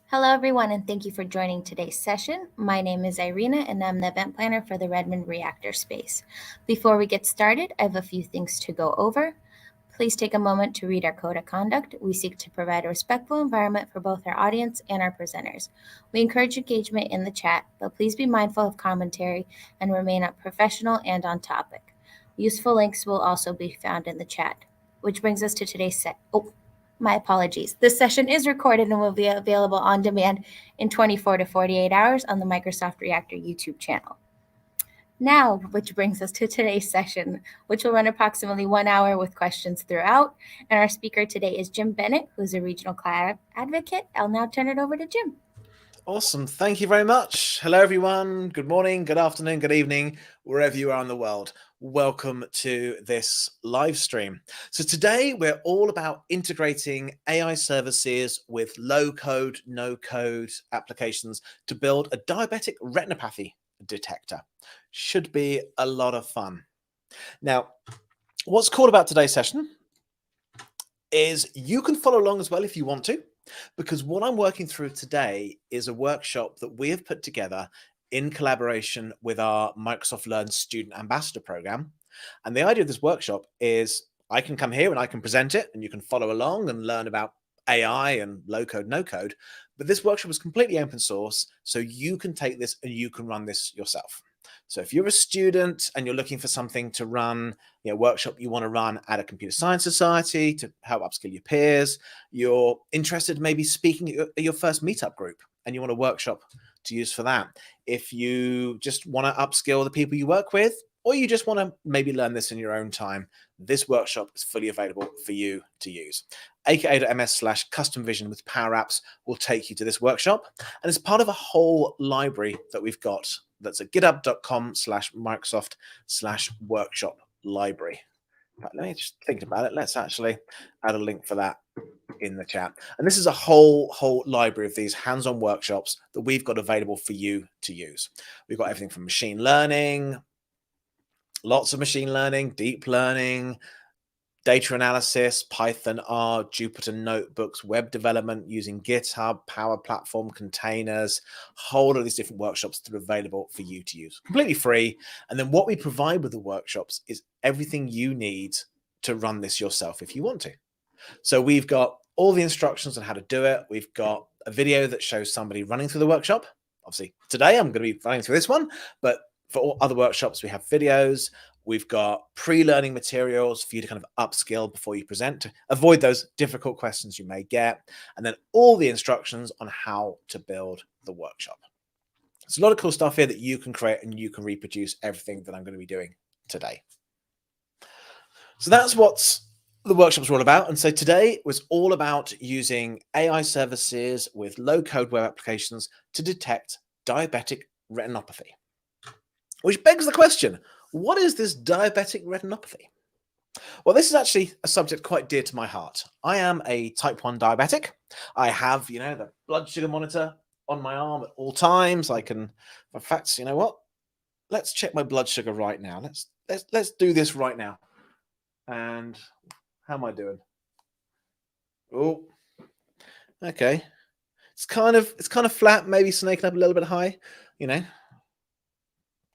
Hello, everyone, and thank you for joining today's session. My name is Irina, and I'm the event planner for the Redmond Reactor space. Before we get started, I have a few things to go over. Please take a moment to read our code of conduct. We seek to provide a respectful environment for both our audience and our presenters. We encourage engagement in the chat, but please be mindful of commentary and remain professional and on topic. Useful links will also be found in the chat, which brings us to today's set. My apologies. This session is recorded and will be available on demand in 24 to 48 hours on the Microsoft Reactor YouTube channel. Now, which brings us to today's session, which will run approximately 1 hour with questions throughout. And our speaker today is Jim Bennett, who is a regional cloud advocate. I'll now turn it over to Jim. Awesome. Thank you very much. Hello, everyone. Good morning, good afternoon, good evening, wherever you are in the world. Welcome to this live stream. So today we're all about integrating AI services with low code, no code applications to build a diabetic retinopathy detector. Should be a lot of fun. Now, what's cool about today's session is you can follow along as well if you want to, because what I'm working through today is a workshop that we have put together in collaboration with our Microsoft Learn Student Ambassador Program. And the idea of this workshop is I can come here and I can present it and you can follow along and learn about AI and low code, no code. But this workshop is completely open source, so you can take this and you can run this yourself. So if you're a student and you're looking for something to run, a workshop you want to run at a computer science society to help upskill your peers, you're interested maybe speaking at your first meetup group and you want a workshop to use for that. If you just want to upskill the people you work with, or you just want to maybe learn this in your own time, this workshop is fully available for you to use. aka.ms/custom vision with Power Apps will take you to this workshop. And it's part of a whole library that we've got that's at github.com/Microsoft/workshop library. Let me just think about it. Let's actually add a link for that in the chat. And this is a whole library of these hands-on workshops that we've got available for you to use. We've got everything from machine learning, lots of machine learning, deep learning, data analysis, Python, R, Jupyter notebooks, web development using GitHub, Power Platform, containers, whole lot of these different workshops that are available for you to use, completely free. And then what we provide with the workshops is everything you need to run this yourself if you want to. So we've got all the instructions on how to do it. We've got a video that shows somebody running through the workshop. Obviously, today I'm going to be running through this one, but for all other workshops, we have videos. We've got pre-learning materials for you to kind of upskill before you present, to avoid those difficult questions you may get, and then all the instructions on how to build the workshop. There's a lot of cool stuff here that you can create and you can reproduce everything that I'm going to be doing today. So that's what the workshops are all about. And so today was all about using AI services with low-code web applications to detect diabetic retinopathy. Which begs the question, what is this diabetic retinopathy? Well, this is actually a subject quite dear to my heart. I am a type 1 diabetic. I have, the blood sugar monitor on my arm at all times. I can, in fact, you know what? Let's check my blood sugar right now. Let's do this right now. And how am I doing? Oh, okay. It's kind of flat, maybe snaking up a little bit high,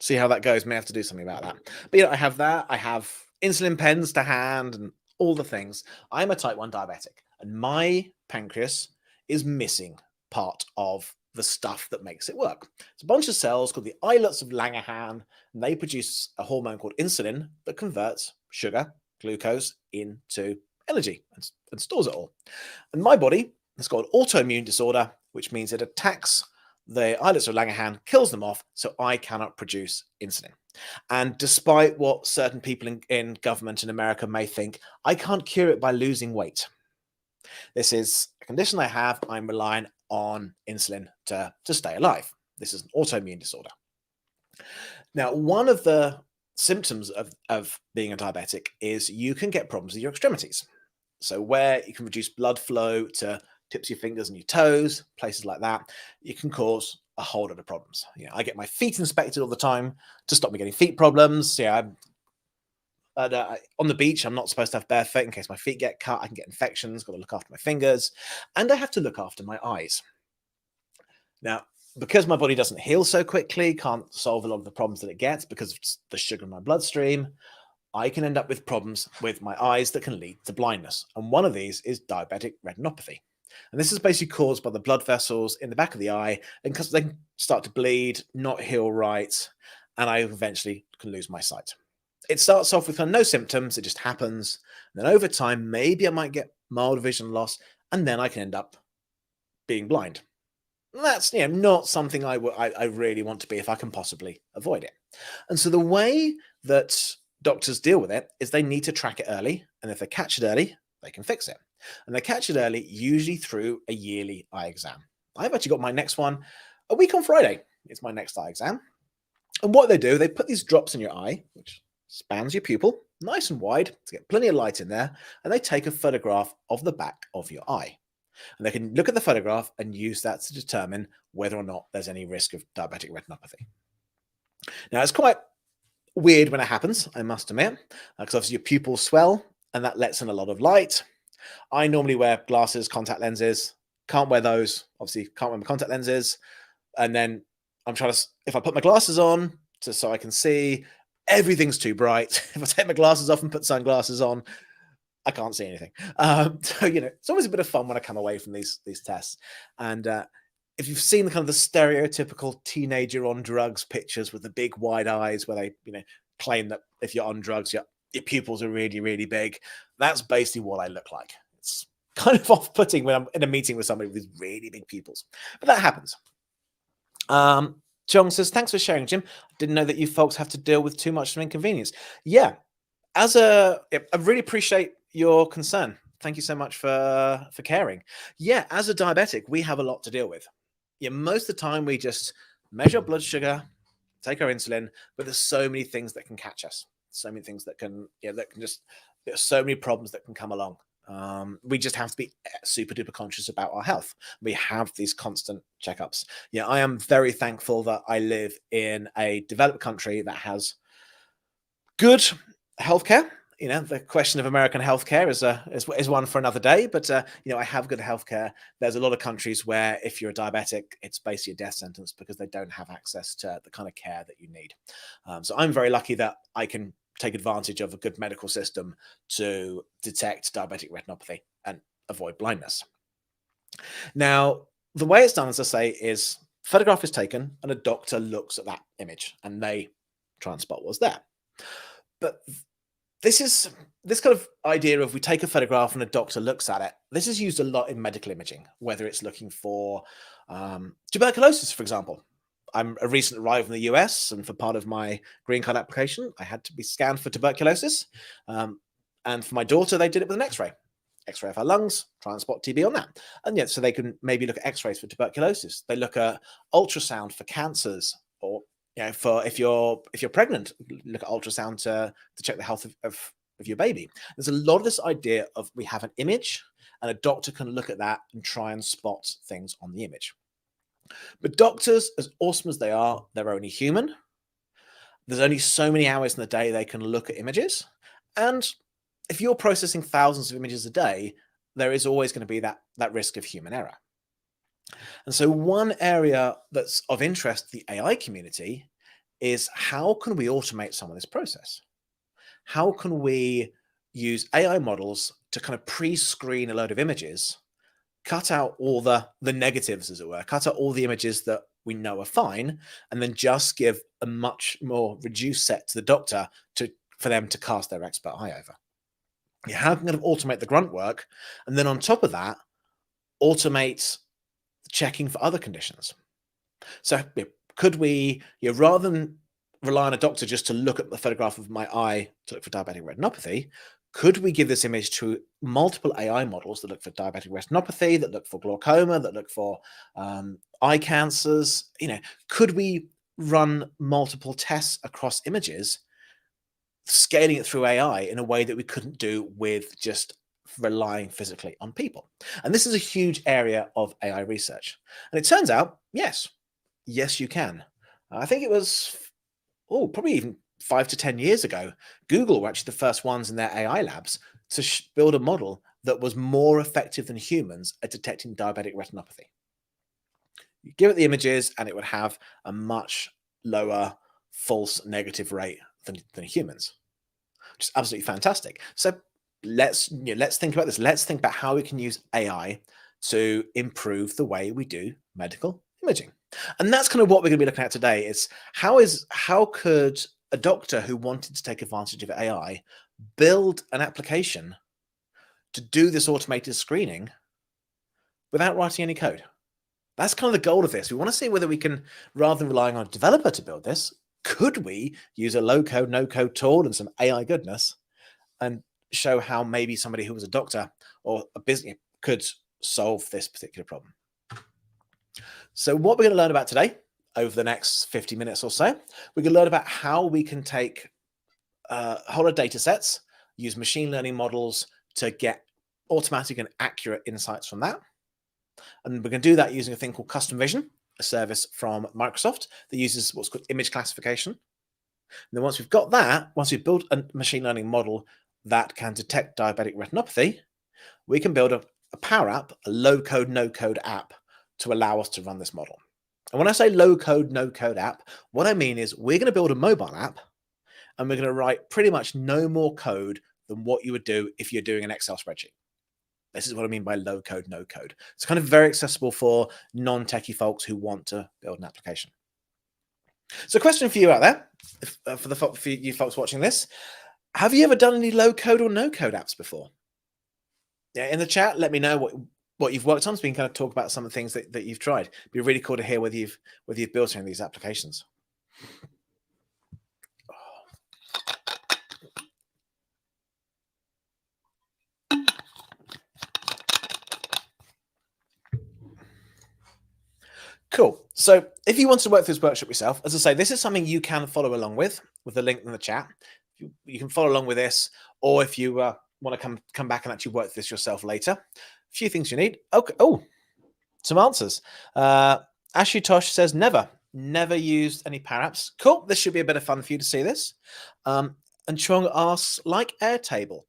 See how that goes. May have to do something about that. But I have that. I have insulin pens to hand and all the things. I'm a type 1 diabetic, and my pancreas is missing part of the stuff that makes it work. It's a bunch of cells called the islets of Langerhans, and they produce a hormone called insulin that converts sugar, glucose, into energy and stores it all. And my body has got an autoimmune disorder, which means it attacks the islets of Langerhans, kills them off, so I cannot produce insulin. And despite what certain people in government in America may think, I can't cure it by losing weight. This is a condition I have. I'm relying on insulin to stay alive. This is an autoimmune disorder. Now, one of the symptoms of being a diabetic is you can get problems with your extremities. So where you can reduce blood flow to tips of your fingers and your toes, places like that, you can cause a whole lot of problems. I get my feet inspected all the time to stop me getting feet problems. On the beach, I'm not supposed to have bare feet in case my feet get cut. I can get infections, got to look after my fingers, and I have to look after my eyes. Now, because my body doesn't heal so quickly, can't solve a lot of the problems that it gets because of the sugar in my bloodstream, I can end up with problems with my eyes that can lead to blindness. And one of these is diabetic retinopathy. And this is basically caused by the blood vessels in the back of the eye, and because they start to bleed, not heal right, and I eventually can lose my sight. It starts off with kind of no symptoms, it just happens. And then over time, maybe I might get mild vision loss, and then I can end up being blind. That's not something I really want to be if I can possibly avoid it. And so the way that doctors deal with it is they need to track it early, and if they catch it early, they can fix it. And they catch it early, usually through a yearly eye exam. I've actually got my next one a week on Friday. It's my next eye exam. And what they do, they put these drops in your eye, which spans your pupil nice and wide to get plenty of light in there, and they take a photograph of the back of your eye. And they can look at the photograph and use that to determine whether or not there's any risk of diabetic retinopathy. Now, it's quite weird when it happens, I must admit, because obviously your pupils swell and that lets in a lot of light. I normally wear glasses, contact lenses, can't wear those, obviously can't wear my contact lenses. And then I'm trying to, if I put my glasses on so I can see, everything's too bright. If I take my glasses off and put sunglasses on, I can't see anything. So, it's always a bit of fun when I come away from these tests. And if you've seen the kind of the stereotypical teenager on drugs pictures with the big wide eyes where they, claim that if you're on drugs, your pupils are really, really big, that's basically what I look like. It's kind of off-putting when I'm in a meeting with somebody with these really big pupils, but that happens. John says, thanks for sharing, Jim. I didn't know that you folks have to deal with too much of inconvenience. Yeah, I really appreciate your concern. Thank you so much for caring. Yeah, as a diabetic, we have a lot to deal with. Yeah, most of the time we just measure blood sugar, take our insulin, but there's so many things that can catch us. So many things that can, there's so many problems that can come along. We just have to be super duper conscious about our health. We have these constant checkups. Yeah, I am very thankful that I live in a developed country that has good healthcare. The question of American healthcare is one for another day, but I have good healthcare. There's a lot of countries where if you're a diabetic, it's basically a death sentence because they don't have access to the kind of care that you need. So I'm very lucky that I can take advantage of a good medical system to detect diabetic retinopathy and avoid blindness. Now, the way it's done, as I say, is photograph is taken and a doctor looks at that image and they try and spot what's there. But this kind of idea of we take a photograph and a doctor looks at it, this is used a lot in medical imaging, whether it's looking for tuberculosis, for example. I'm a recent arrival in the US, and for part of my green card application, I had to be scanned for tuberculosis. And for my daughter, they did it with an X-ray. X-ray of her lungs, try and spot TB on that. And yet, so they can maybe look at X-rays for tuberculosis. They look at ultrasound for cancers, or for if you're pregnant, look at ultrasound to check the health of your baby. There's a lot of this idea of we have an image, and a doctor can look at that and try and spot things on the image. But doctors, as awesome as they are, they're only human. There's only so many hours in the day they can look at images. And if you're processing thousands of images a day, there is always going to be that risk of human error. And so one area that's of interest to the AI community is how can we automate some of this process? How can we use AI models to kind of pre-screen a load of images, cut out all the negatives, as it were, cut out all the images that we know are fine, and then just give a much more reduced set to the doctor for them to cast their expert eye over. How can we automate the grunt work, and then on top of that, automate checking for other conditions? So could we, rather than rely on a doctor just to look at the photograph of my eye to look for diabetic retinopathy, could we give this image to multiple AI models that look for diabetic retinopathy, that look for glaucoma, that look for eye cancers? Could we run multiple tests across images, scaling it through AI in a way that we couldn't do with just relying physically on people? And this is a huge area of AI research. And it turns out, yes, you can. I think it was, probably even 5 to 10 years ago, Google were actually the first ones in their AI labs to build a model that was more effective than humans at detecting diabetic retinopathy. You give it the images and it would have a much lower false negative rate than humans, which is absolutely fantastic. So let's think about this. Let's think about how we can use AI to improve the way we do medical imaging. And that's kind of what we're going to be looking at today. Is how could a doctor who wanted to take advantage of AI build an application to do this automated screening without writing any code? That's kind of the goal of this. We want to see whether we can, rather than relying on a developer to build this, could we use a low code, no code tool and some AI goodness and show how maybe somebody who was a doctor or a business could solve this particular problem. So what we're going to learn about today over the next 50 minutes or so, we're going to learn about how we can take a whole lot of data sets, use machine learning models to get automatic and accurate insights from that. And we're going to do that using a thing called Custom Vision, a service from Microsoft that uses what's called image classification. And then once we've got that, once we've built a machine learning model that can detect diabetic retinopathy, we can build a Power App, a low-code, no-code app to allow us to run this model. And when I say low-code, no-code app, what I mean is we're going to build a mobile app and we're going to write pretty much no more code than what you would do if you're doing an Excel spreadsheet. This is what I mean by low code, no code. It's kind of very accessible for non-techie folks who want to build an application. So question for you out there, for you folks watching this, have you ever done any low code or no code apps before? Yeah, in the chat, let me know what you've worked on so we can kind of talk about some of the things that you've tried. It'd be really cool to hear whether you've built any of these applications. Cool. So if you want to work through this workshop yourself, as I say, this is something you can follow along with the link in the chat. You can follow along with this, or if you want to come back and actually work this yourself later. A few things you need. Okay. Oh, some answers. Ashutosh says never used any Power Apps. Cool. This should be a bit of fun for you to see this. And Chuang asks, like Airtable.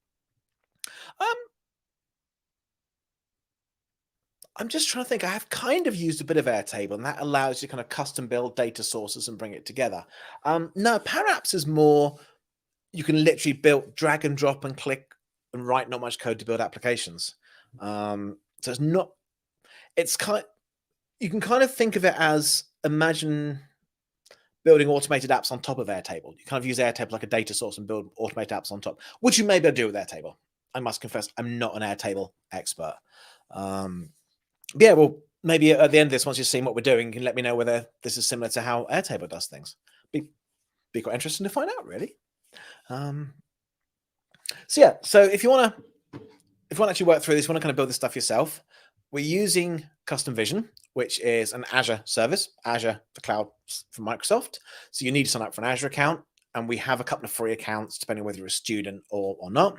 I'm just trying to think. I have kind of used a bit of Airtable, and that allows you to kind of custom build data sources and bring it together. No, Power Apps is more, you can literally build, drag and drop and click and write not much code to build applications. So it's not, it's kind, you can kind of think of it as, imagine building automated apps on top of Airtable. You kind of use Airtable like a data source and build automated apps on top, which you may be able to do with Airtable. I must confess, I'm not an Airtable expert. Yeah, well, maybe at the end of this, once you've seen what we're doing, you can let me know whether this is similar to how Airtable does things. Be quite interesting to find out, really. So yeah, so if you want to actually work through this, you want to kind of build this stuff yourself, we're using Custom Vision, which is an Azure service, Azure, the cloud from Microsoft. So you need to sign up for an Azure account. And we have a couple of free accounts, depending on whether you're a student or not.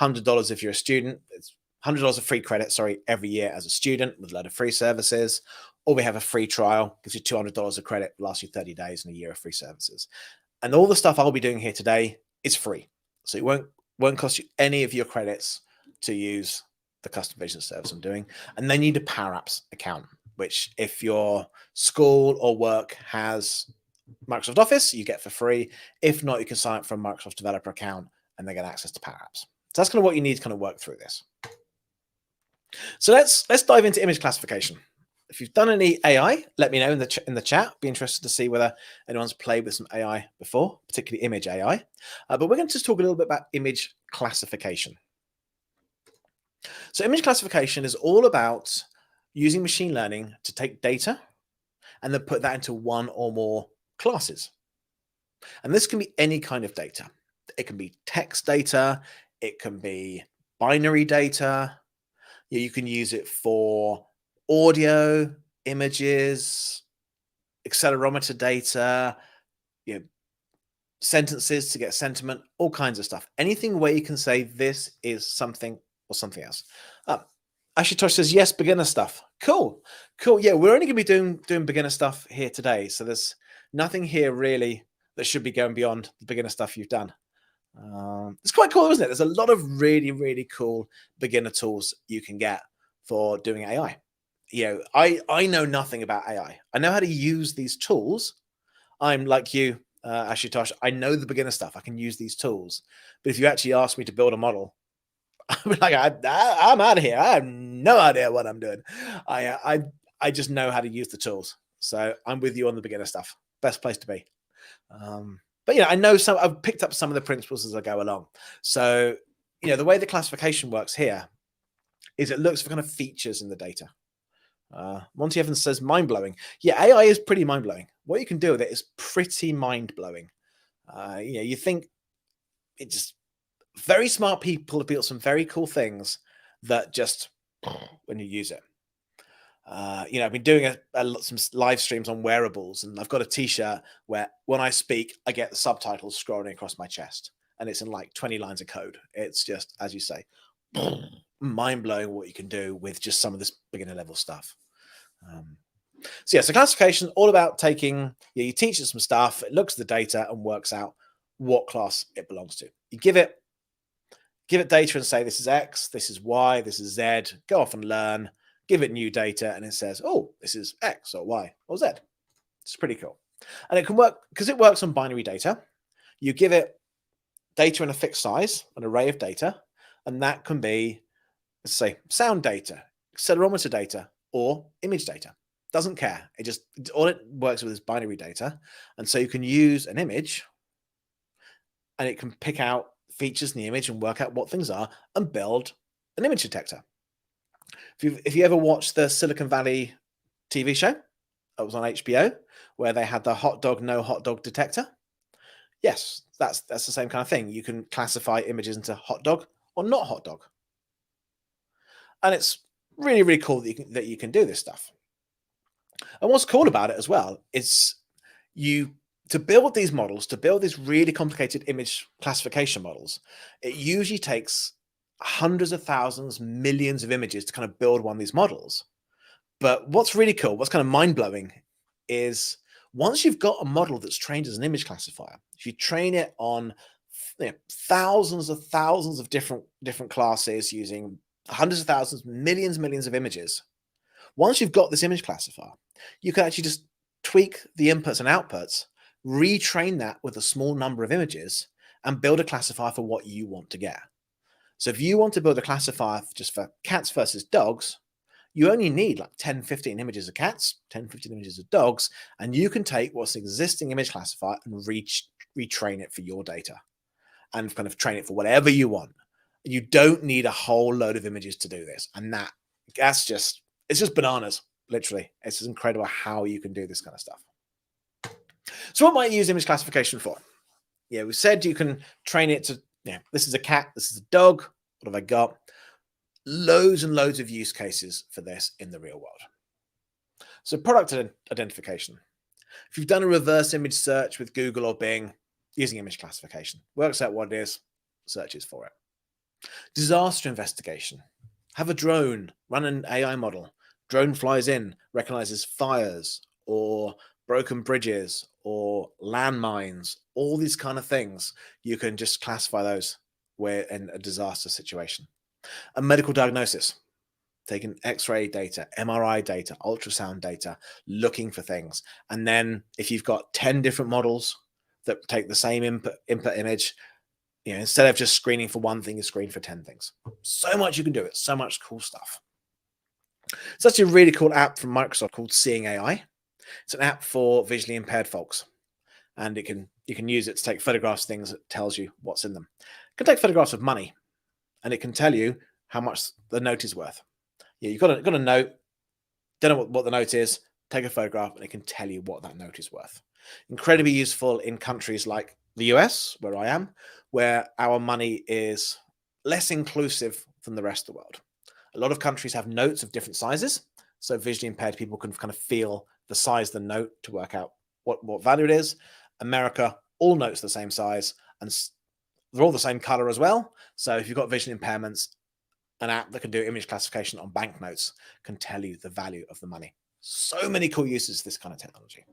$100 if you're a student. It's $100 of free credit, every year as a student with a load of free services. Or we have a free trial, gives you $200 of credit, lasts you 30 days and a year of free services. And all the stuff I'll be doing here today is free. So it won't cost you any of your credits to use the Custom Vision service I'm doing. And then you need a Power Apps account, which if your school or work has Microsoft Office, you get for free. If not, you can sign up for a Microsoft developer account and they get access to Power Apps. So that's kind of what you need to kind of work through this. So let's dive into image classification. If you've done any AI, let me know in the chat. Be interested to see whether anyone's played with some AI before, particularly image AI. But we're going to just talk a little bit about image classification. So image classification is all about using machine learning to take data and then put that into one or more classes. And this can be any kind of data. It can be text data. It can be binary data. You can use it for audio, images, accelerometer data, sentences to get sentiment, all kinds of stuff. Anything where you can say this is something or something else. Ashutosh says, yes, beginner stuff. Cool. Yeah, we're only going to be doing beginner stuff here today. So there's nothing here really that should be going beyond the beginner stuff you've done. It's quite cool, isn't it? There's a lot of really, really cool beginner tools you can get for doing AI. I know nothing about AI. I know how to use these tools. I'm like you, Ashutosh. I know the beginner stuff. I can use these tools. But if you actually ask me to build a model, I'm like, I'm out of here. I have no idea what I'm doing. I just know how to use the tools. So I'm with you on the beginner stuff. Best place to be. But I know I've picked up some of the principles as I go along. So the way the classification works here is it looks for kind of features in the data. Monty Evans says mind-blowing. Yeah, AI is pretty mind-blowing. What you can do with it is pretty mind-blowing. You think it just very smart people have built some very cool things that just when you use it. I've been doing some live streams on wearables, and I've got a t-shirt where when I speak, I get the subtitles scrolling across my chest, and it's in like 20 lines of code. It's just, as you say, mind-blowing what you can do with just some of this beginner level stuff. So classification, all about taking, you teach it some stuff, it looks at the data and works out what class it belongs to. You give it data and say, this is X, this is Y, this is Z, go off and learn, give it new data, and it says, oh, this is X or Y or Z. It's pretty cool. And it can work, because it works on binary data. You give it data in a fixed size, an array of data, and that can be, let's say, sound data, accelerometer data, or image data. Doesn't care. All it works with is binary data. And so you can use an image, and it can pick out features in the image and work out what things are and build an image detector. If you ever watched the Silicon Valley TV show, it was on HBO, where they had the hot dog, no hot dog detector. Yes, that's the same kind of thing. You can classify images into hot dog or not hot dog. And it's really, really cool that you can do this stuff. And what's cool about it as well is to build these models, to build these really complicated image classification models, it usually takes hundreds of thousands, millions of images to kind of build one of these models. But what's really cool, what's kind of mind-blowing is once you've got a model that's trained as an image classifier, if you train it on thousands of different classes using hundreds of thousands, millions of images, once you've got this image classifier, you can actually just tweak the inputs and outputs, retrain that with a small number of images, and build a classifier for what you want to get. So if you want to build a classifier just for cats versus dogs, you only need like 10, 15 images of cats, 10, 15 images of dogs, and you can take what's an existing image classifier and retrain it for your data and kind of train it for whatever you want. You don't need a whole load of images to do this. And it's just bananas, literally. It's just incredible how you can do this kind of stuff. So what might you use image classification for? Yeah, we said you can train it to, this is a cat, this is a dog. What have I got? Loads and loads of use cases for this in the real world. So product identification. If you've done a reverse image search with Google or Bing using image classification, works out what it is, searches for it. Disaster investigation. Have a drone, run an AI model. Drone flies in, recognizes fires or broken bridges or landmines, all these kind of things. You can just classify those where in a disaster situation. A medical diagnosis, taking X-ray data, MRI data, ultrasound data, looking for things. And then if you've got 10 different models that take the same input image, instead of just screening for one thing, you screen for 10 things. So much you can do it, so much cool stuff. It's actually a really cool app from Microsoft called Seeing AI. It's an app for visually impaired folks, and you can use it to take photographs of things that tells you what's in them. It can take photographs of money, and it can tell you how much the note is worth. You've got a note, don't know what the note is, take a photograph, and it can tell you what that note is worth. Incredibly useful in countries like the US, where I am, where our money is less inclusive than the rest of the world. A lot of countries have notes of different sizes, so visually impaired people can kind of feel the size of the note to work out what value it is. America, all notes the same size, and they're all the same color as well. So if you've got vision impairments, an app that can do image classification on banknotes can tell you the value of the money. So many cool uses of this kind of technology.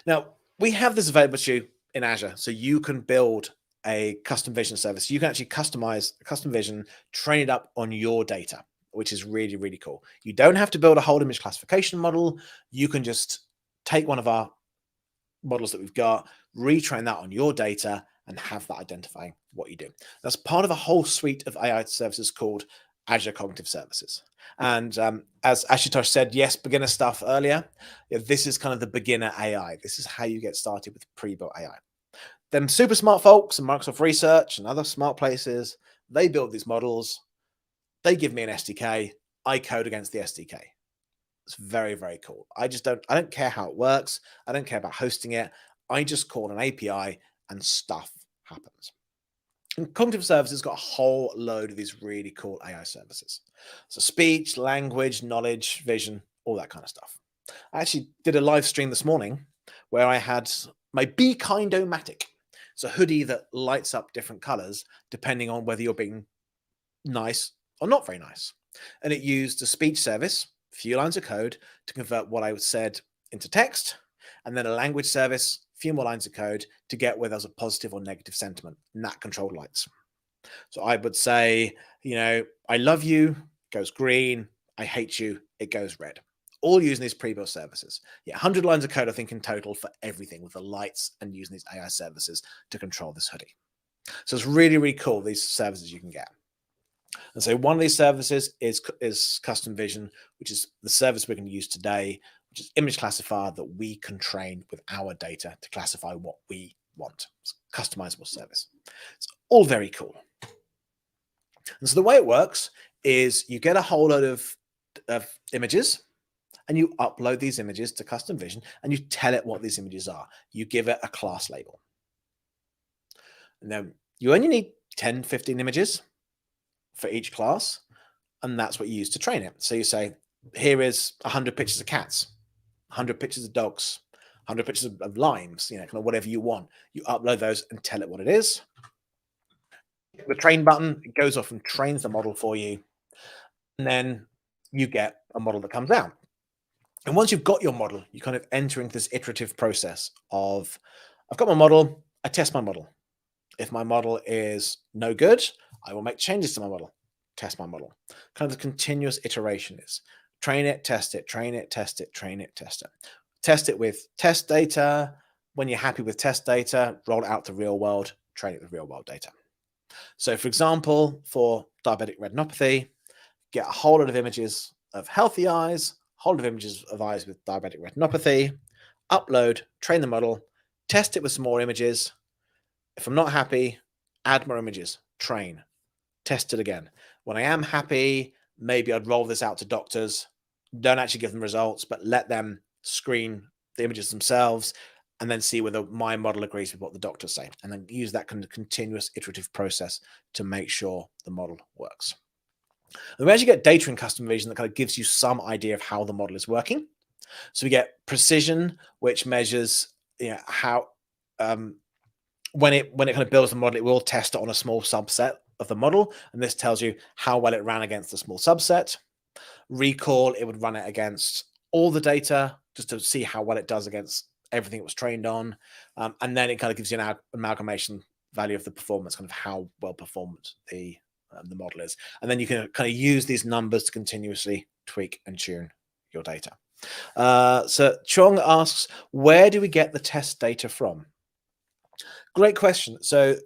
Now, we have this available to you in Azure, so you can build a custom vision service. You can actually customize a custom vision, train it up on your data, which is really, really cool. You don't have to build a whole image classification model. You can just take one of our models that we've got, retrain that on your data, and have that identifying what you do. That's part of a whole suite of AI services called Azure Cognitive Services. And as Ashutosh said, yes, beginner stuff earlier. Yeah, this is kind of the beginner AI. This is how you get started with pre-built AI. Them super smart folks and Microsoft Research and other smart places, they build these models. They give me an SDK. I code against the SDK. It's very, very cool. I don't care how it works. I don't care about hosting it. I just call an API and stuff happens. And Cognitive Services got a whole load of these really cool AI services. So speech, language, knowledge, vision, all that kind of stuff. I actually did a live stream this morning where I had my Be Kind-O-Matic. It's a hoodie that lights up different colors depending on whether you're being nice or not very nice. And it used a speech service, a few lines of code to convert what I said into text, and then a language service, a few more lines of code to get whether there's a positive or negative sentiment, and that controlled lights. So I would say, I love you, goes green. I hate you, it goes red. All using these pre-built services. Yeah, 100 lines of code, I think, in total for everything with the lights and using these AI services to control this hoodie. So it's really, really cool, these services you can get. And so one of these services is Custom Vision, which is the service we're going to use today, which is image classifier that we can train with our data to classify what we want. It's a customizable service. It's all very cool. And so the way it works is you get a whole load of images and you upload these images to Custom Vision and you tell it what these images are. You give it a class label. And then you only need 10, 15 images for each class, and that's what you use to train it. So you say, here is 100 pictures of cats, 100 pictures of dogs, 100 pictures of limes, kind of whatever you want. You upload those and tell it what it is. The train button, it goes off and trains the model for you, and then you get a model that comes out. And once you've got your model, you kind of enter into this iterative process of, I've got my model, I test my model. If my model is no good, I will make changes to my model, test my model. Kind of the continuous iteration is train it, test it, train it, test it, train it, test it. Test it with test data. When you're happy with test data, roll it out to real world, train it with real world data. So for example, for diabetic retinopathy, get a whole lot of images of healthy eyes, a whole lot of images of eyes with diabetic retinopathy, upload, train the model, test it with some more images. If I'm not happy, add more images, train, test it again. When I am happy, maybe I'd roll this out to doctors, don't actually give them results, but let them screen the images themselves and then see whether my model agrees with what the doctors say, and then use that kind of continuous iterative process to make sure the model works. And we actually get data in Custom Vision that kind of gives you some idea of how the model is working. So we get precision, which measures how when it kind of builds the model, it will test it on a small subset of the model, and this tells you how well it ran against the small subset. Recall, it would run it against all the data just to see how well it does against everything it was trained on, and then it kind of gives you an amalgamation value of the performance, kind of how well performed the model is, and then you can kind of use these numbers to continuously tweak and tune your data. So Chong asks, where do we get the test data from? Great question. So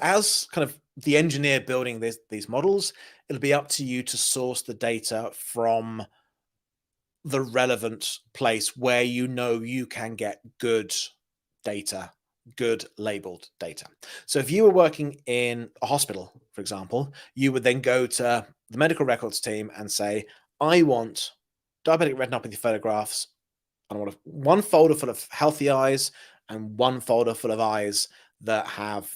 as kind of the engineer building these models, it'll be up to you to source the data from the relevant place where you can get good data, good labeled data. So if you were working in a hospital, for example, you would then go to the medical records team and say, I want diabetic retinopathy photographs, and I want one folder full of healthy eyes and one folder full of eyes that have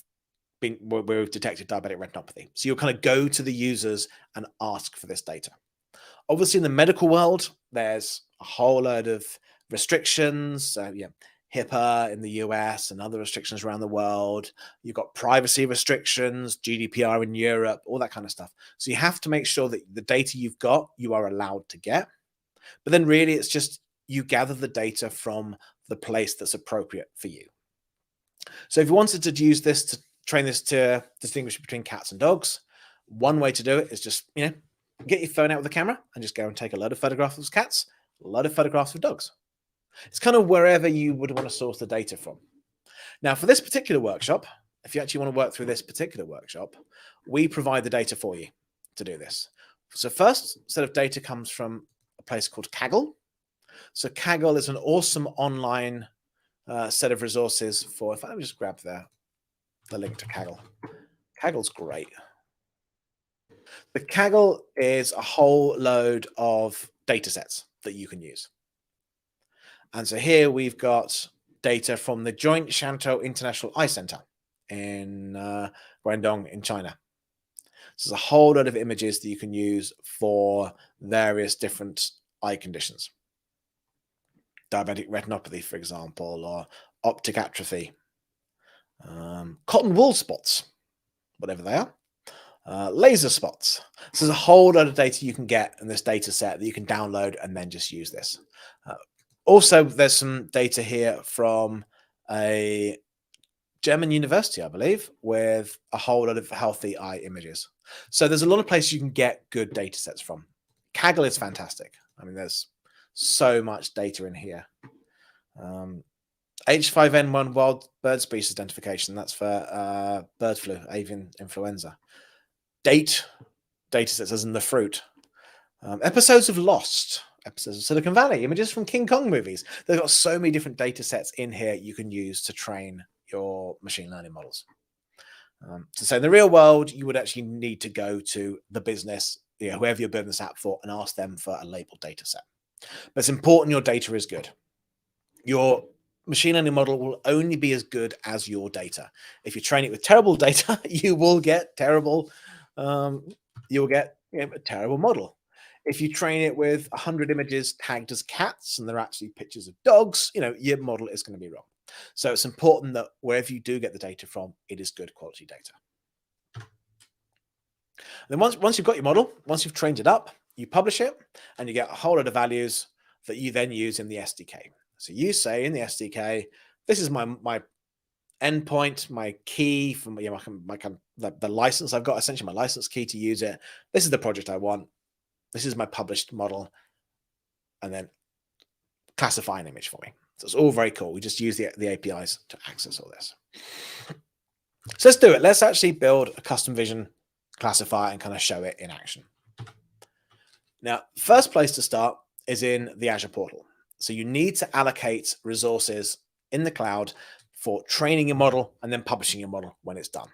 we've detected diabetic retinopathy. So you'll kind of go to the users and ask for this data. Obviously, in the medical world, there's a whole load of restrictions. HIPAA in the US and other restrictions around the world. You've got privacy restrictions, GDPR in Europe, all that kind of stuff. So you have to make sure that the data you've got, you are allowed to get. But then really, it's just you gather the data from the place that's appropriate for you. So if you wanted to use this to train this to distinguish between cats and dogs, one way to do it is just, Get your phone out with the camera and just go and take a load of photographs of cats, a load of photographs of dogs. It's kind of wherever you would want to source the data from. Now, for this particular workshop, if you actually want to work through this particular workshop, we provide the data for you to do this. So first set of data comes from a place called Kaggle. So Kaggle is an awesome online set of resources for, if I just grab the link to Kaggle. Kaggle's great. The Kaggle is a whole load of data sets that you can use. And so here we've got data from the Joint Shantou International Eye Center in Guangdong in China. So there's a whole lot of images that you can use for various different eye conditions. Diabetic retinopathy, for example, or optic atrophy, cotton wool spots, whatever they are, laser spots. So there's a whole lot of data you can get in this data set that you can download and then just use this. Also, there's some data here from a German university, I believe, with a whole lot of healthy eye images. So there's a lot of places you can get good data sets from. Kaggle is fantastic. I mean, there's so much data in here. H5N1 wild bird species identification. That's for bird flu, avian influenza. Data sets as in the fruit. Episodes of Lost, episodes of Silicon Valley, images from King Kong movies. They've got so many different data sets in here you can use to train your machine learning models. So in the real world, you would actually need to go to the business, whoever you're building this app for, and ask them for a labeled data set. But it's important your data is good. Your machine learning model will only be as good as your data. If you train it with terrible data, you will get terrible. You'll get a terrible model. If you train it with 100 images tagged as cats and they're actually pictures of dogs, your model is going to be wrong. So it's important that wherever you do get the data from, it is good quality data. And then once you've got your model, once you've trained it up, you publish it and you get a whole lot of values that you then use in the SDK. So you say in the SDK, this is my endpoint, my key from the license I've got, essentially my license key to use it. This is the project I want. This is my published model. And then classify an image for me. So it's all very cool. We just use the APIs to access all this. So let's do it. Let's actually build a custom vision classifier and kind of show it in action. Now, first place to start is in the Azure Portal. So you need to allocate resources in the cloud for training your model and then publishing your model when it's done.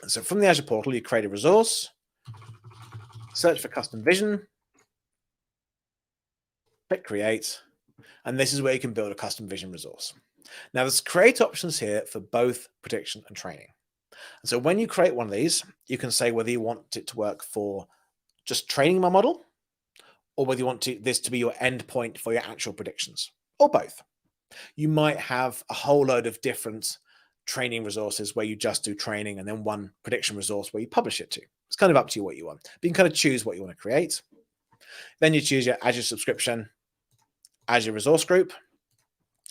And so from the Azure Portal, you create a resource, search for custom vision, click create, and this is where you can build a custom vision resource. Now there's create options here for both prediction and training. And so when you create one of these, you can say whether you want it to work for just training my model or whether you want this to be your endpoint for your actual predictions, or both. You might have a whole load of different training resources where you just do training and then one prediction resource where you publish it to. It's kind of up to you what you want. But you can kind of choose what you want to create. Then you choose your Azure subscription, Azure resource group.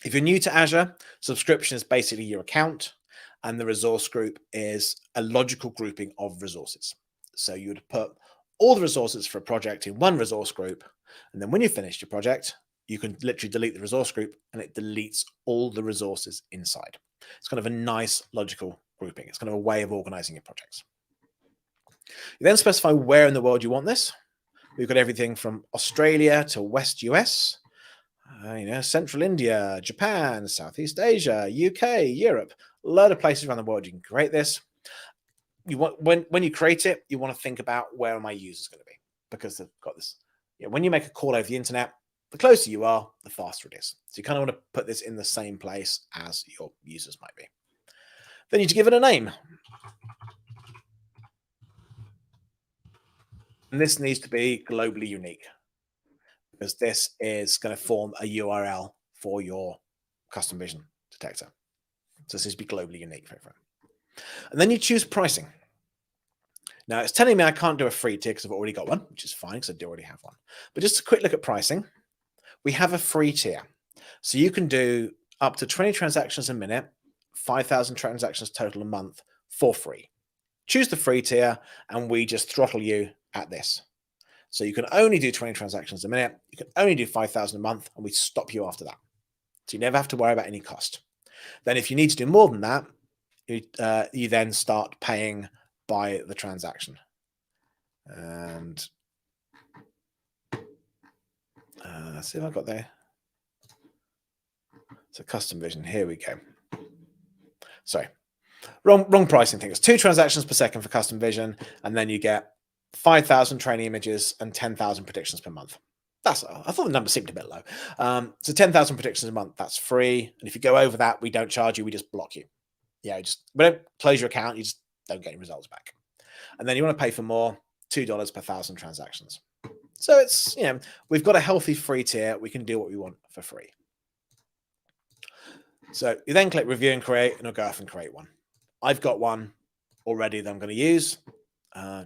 If you're new to Azure, subscription is basically your account and the resource group is a logical grouping of resources. So you would put all the resources for a project in one resource group. And then when you finish your project, you can literally delete the resource group and it deletes all the resources inside. It's kind of a nice logical grouping. It's kind of a way of organizing your projects. You then specify where in the world you want this. We've got everything from Australia to West US, Central India, Japan, Southeast Asia, UK, Europe, a lot of places around the world you can create this. You want when you create it, you want to think about where are my users going to be, because they've got this. When you make a call over the internet, the closer you are, the faster it is. So you kind of want to put this in the same place as your users might be. Then you need to give it a name. And this needs to be globally unique, because this is going to form a URL for your custom vision detector. So this needs to be globally unique for everyone. And then you choose pricing. Now it's telling me I can't do a free tier because I've already got one, which is fine because I do already have one. But just a quick look at pricing. We have a free tier. So you can do up to 20 transactions a minute, 5,000 transactions total a month for free. Choose the free tier and we just throttle you at this. So you can only do 20 transactions a minute. You can only do 5,000 a month, and we stop you after that. So you never have to worry about any cost. Then if you need to do more than that, you then start paying by the transaction. And let's see if I've got there. So custom vision, here we go. Sorry, wrong pricing thing. It's 2 transactions per second for custom vision, and then you get 5,000 training images and 10,000 predictions per month. I thought the number seemed a bit low. So 10,000 predictions a month, that's free. And if you go over that, we don't charge you, we just block you. Yeah, we don't close your account, you just don't get any results back. And then you want to pay for more, $2 per 1,000 transactions. So it's, we've got a healthy free tier. We can do what we want for free. So you then click review and create, and it'll go off and create one. I've got one already that I'm going to use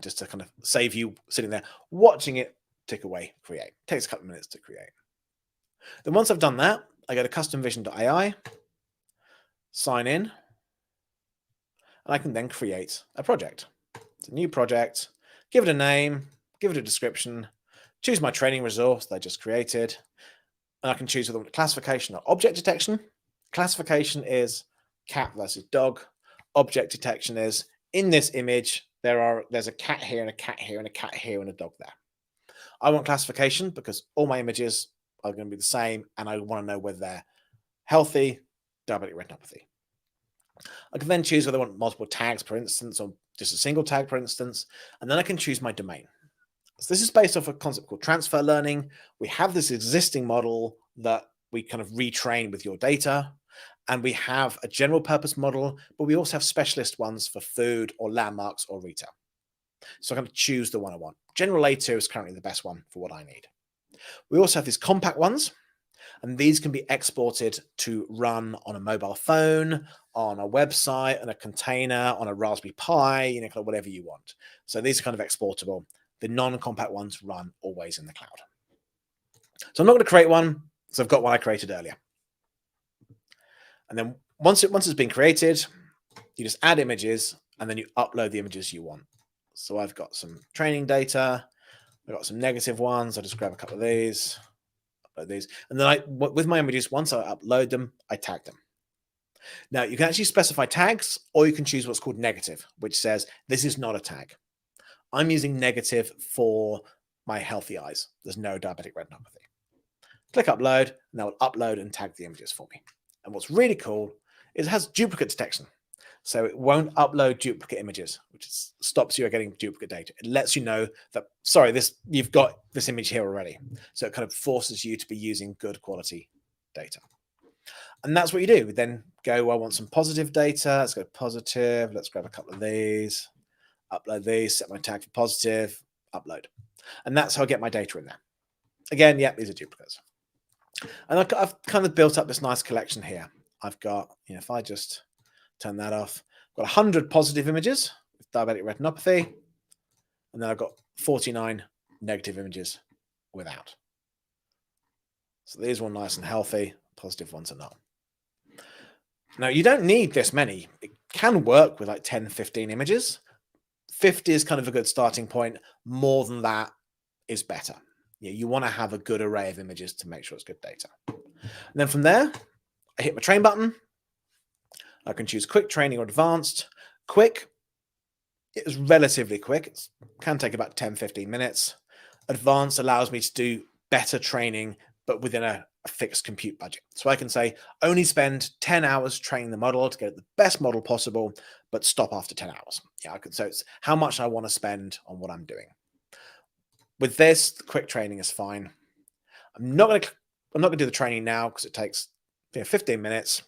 just to kind of save you sitting there watching it tick away, create. It takes a couple of minutes to create. Then once I've done that, I go to customvision.ai, sign in, and I can then create a project. It's a new project, give it a name, give it a description, choose my training resource that I just created, and I can choose whether I want classification or object detection. Classification is cat versus dog. Object detection is, in this image, there's a cat here and a cat here and a cat here and a dog there. I want classification because all my images are going to be the same, and I want to know whether they're healthy, diabetic retinopathy. I can then choose whether I want multiple tags per instance or just a single tag per instance, and then I can choose my domain. So this is based off a concept called transfer learning. We have this existing model that we kind of retrain with your data, and we have a general purpose model, but we also have specialist ones for food or landmarks or retail. So I'm going to choose the one I want. General A2 is currently the best one for what I need. We also have these compact ones, and these can be exported to run on a mobile phone, on a website, on a container, on a Raspberry Pi, kind of whatever you want. So these are kind of exportable. The non-compact ones run always in the cloud. So I'm not going to create one, because I've got one I created earlier. And then once it's been created, you just add images, and then you upload the images you want. So I've got some training data. I've got some negative ones. I'll just grab a couple of these, upload these. And then with my images, once I upload them, I tag them. Now, you can actually specify tags, or you can choose what's called negative, which says this is not a tag. I'm using negative for my healthy eyes. There's no diabetic retinopathy. Click upload, and that will upload and tag the images for me. And what's really cool is it has duplicate detection. So it won't upload duplicate images, which stops you getting duplicate data. It lets you know that, sorry, you've got this image here already. So it kind of forces you to be using good quality data. And that's what you do. We then go, I want some positive data. Let's go positive. Let's grab a couple of these, upload these, set my tag for positive, upload. And that's how I get my data in there. Again, yeah, these are duplicates. And I've kind of built up this nice collection here. I've got, if I just turn that off, I've got 100 positive images with diabetic retinopathy, and then I've got 49 negative images without. So these are all nice and healthy, positive ones are not. Now, you don't need this many. It can work with like 10, 15 images. 50 is kind of a good starting point. More than that is better. You want to have a good array of images to make sure it's good data. And then from there, I hit my train button. I can choose quick training or advanced. Quick is relatively quick. It can take about 10, 15 minutes. Advanced allows me to do better training, but within a fixed compute budget. So I can say, only spend 10 hours training the model to get the best model possible, but stop after 10 hours. So it's how much I want to spend on what I'm doing. With this, the quick training is fine. I'm not going to do the training now because it takes 15 minutes.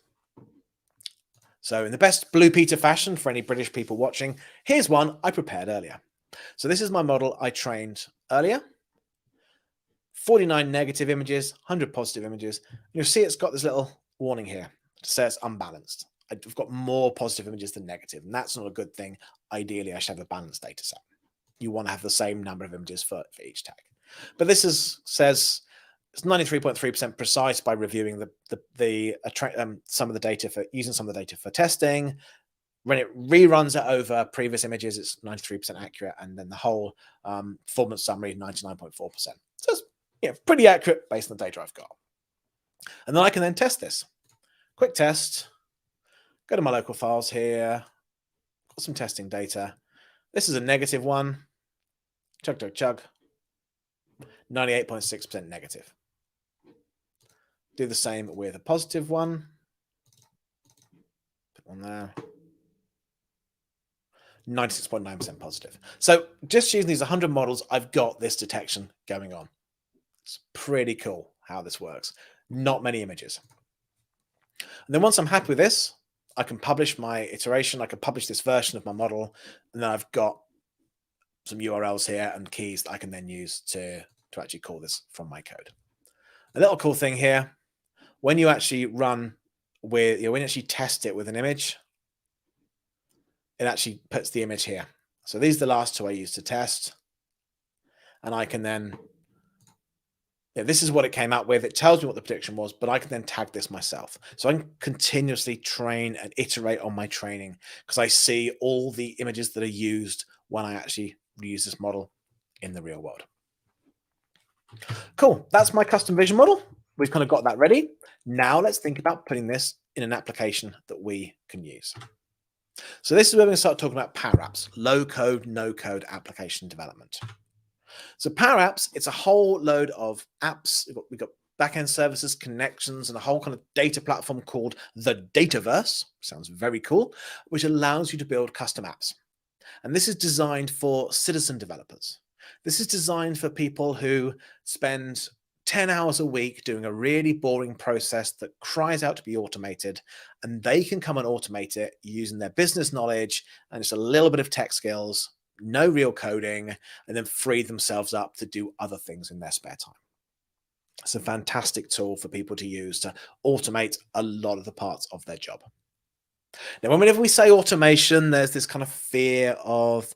So in the best Blue Peter fashion for any British people watching, here's one I prepared earlier. So this is my model I trained earlier. 49 negative images, 100 positive images. And you'll see it's got this little warning here to say it's unbalanced. I've got more positive images than negative, and that's not a good thing. Ideally, I should have a balanced data set. You want to have the same number of images for each tag. But this says it's 93.3% precise by reviewing some of the data for using some of the data for testing. when it reruns it over previous images, it's 93% accurate, and then the whole performance summary 99.4%. So it's pretty accurate based on the data I've got. And then I can then test this. Quick test. Go to my local files here. Got some testing data. This is a negative one. Chug, chug, chug. 98.6% negative. Do the same with a positive one. Put one there. 96.9% positive. So just using these 100 models, I've got this detection going on. It's pretty cool how this works. Not many images. And then once I'm happy with this, I can publish my iteration. I can publish this version of my model. And then I've got some URLs here and keys that I can then use to actually call this from my code. A little cool thing here, when you actually run with, when you actually test it with an image, it actually puts the image here. So these are the last two I used to test. And I can then, this is what it came out with. It tells me what the prediction was, but I can then tag this myself. So I can continuously train and iterate on my training because I see all the images that are used when I actually use this model in the real world. Cool. That's my custom vision model. We've kind of got that ready. Now let's think about putting this in an application that we can use. So this is where we're going to start talking about Power Apps, low code, no code application development. So Power Apps, it's a whole load of apps. We've got backend services, connections, and a whole kind of data platform called the Dataverse. Sounds very cool, which allows you to build custom apps. And this is designed for citizen developers. This is designed for people who spend 10 hours a week doing a really boring process that cries out to be automated, and they can come and automate it using their business knowledge and just a little bit of tech skills, no real coding, and then free themselves up to do other things in their spare time. It's a fantastic tool for people to use to automate a lot of the parts of their job. Now, whenever we say automation, there's this kind of fear of,